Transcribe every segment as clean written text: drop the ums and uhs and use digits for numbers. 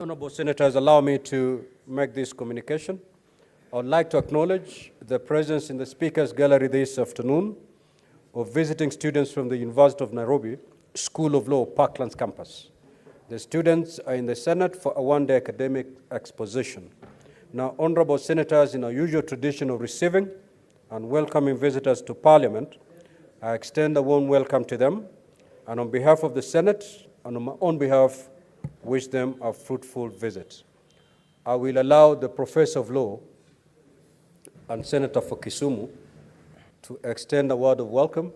Honorable Senators, allow me to make this communication. I would like to acknowledge the presence in the Speaker's Gallery this afternoon of visiting students from the University of Nairobi School of Law, Parklands campus. The students are in the Senate for a one-day academic exposition. Now, Honorable Senators, in our usual tradition of receiving and welcoming visitors to Parliament, I extend a warm welcome to them, and on behalf of the Senate and on my own behalf, wish them a fruitful visit. I will allow the Professor of Law and Senator for Kisumu to extend a word of welcome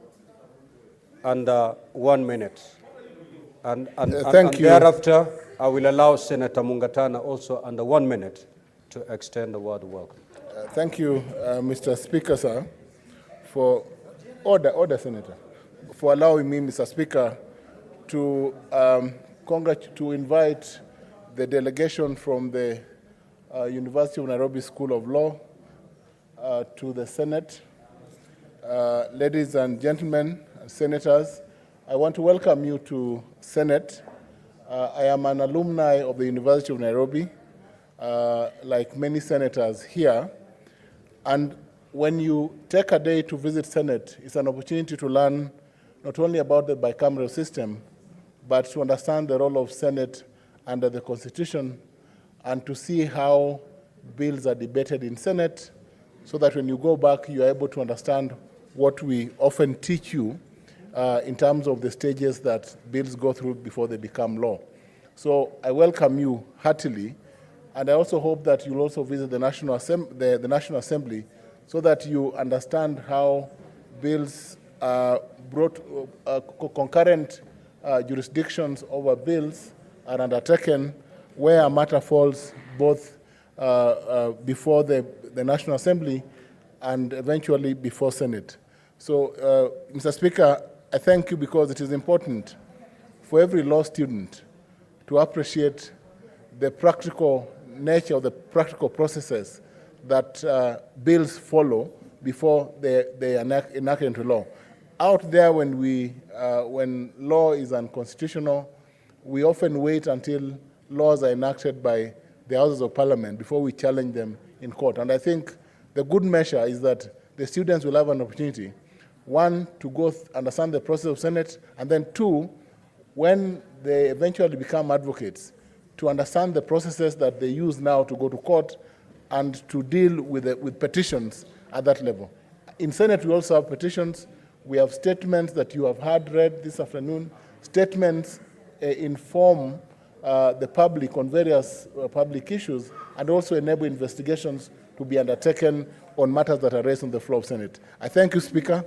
under 1 minute. And thereafter, I will allow Senator Mungatana also under 1 minute to extend a word of welcome. Thank you, Mr. Speaker, sir, for order, Senator, for allowing me, Mr. Speaker, to invite the delegation from the University of Nairobi School of Law to the Senate. Ladies and gentlemen, senators, I want to welcome you to Senate. I am an alumni of the University of Nairobi, like many senators here. And when you take a day to visit Senate, it's an opportunity to learn not only about the bicameral system, but to understand the role of Senate under the Constitution and to see how bills are debated in Senate so that when you go back, you are able to understand what we often teach you in terms of the stages that bills go through before they become law. So I welcome you heartily, and I also hope that you'll also visit the National Assembly so that you understand how bills brought concurrent jurisdictions over bills are undertaken where a matter falls both before the National Assembly and eventually before Senate. So, Mr. Speaker, I thank you because it is important for every law student to appreciate the practical nature of the practical processes that bills follow before they enact into law. Out there, when law is unconstitutional, we often wait until laws are enacted by the Houses of Parliament before we challenge them in court. And I think the good measure is that the students will have an opportunity, one, to go understand the process of Senate, and then two, when they eventually become advocates, to understand the processes that they use now to go to court and to deal with petitions at that level. In Senate, we also have petitions. We have statements that you have read this afternoon. Statements inform the public on various public issues and also enable investigations to be undertaken on matters that are raised on the floor of Senate. I thank you, Speaker,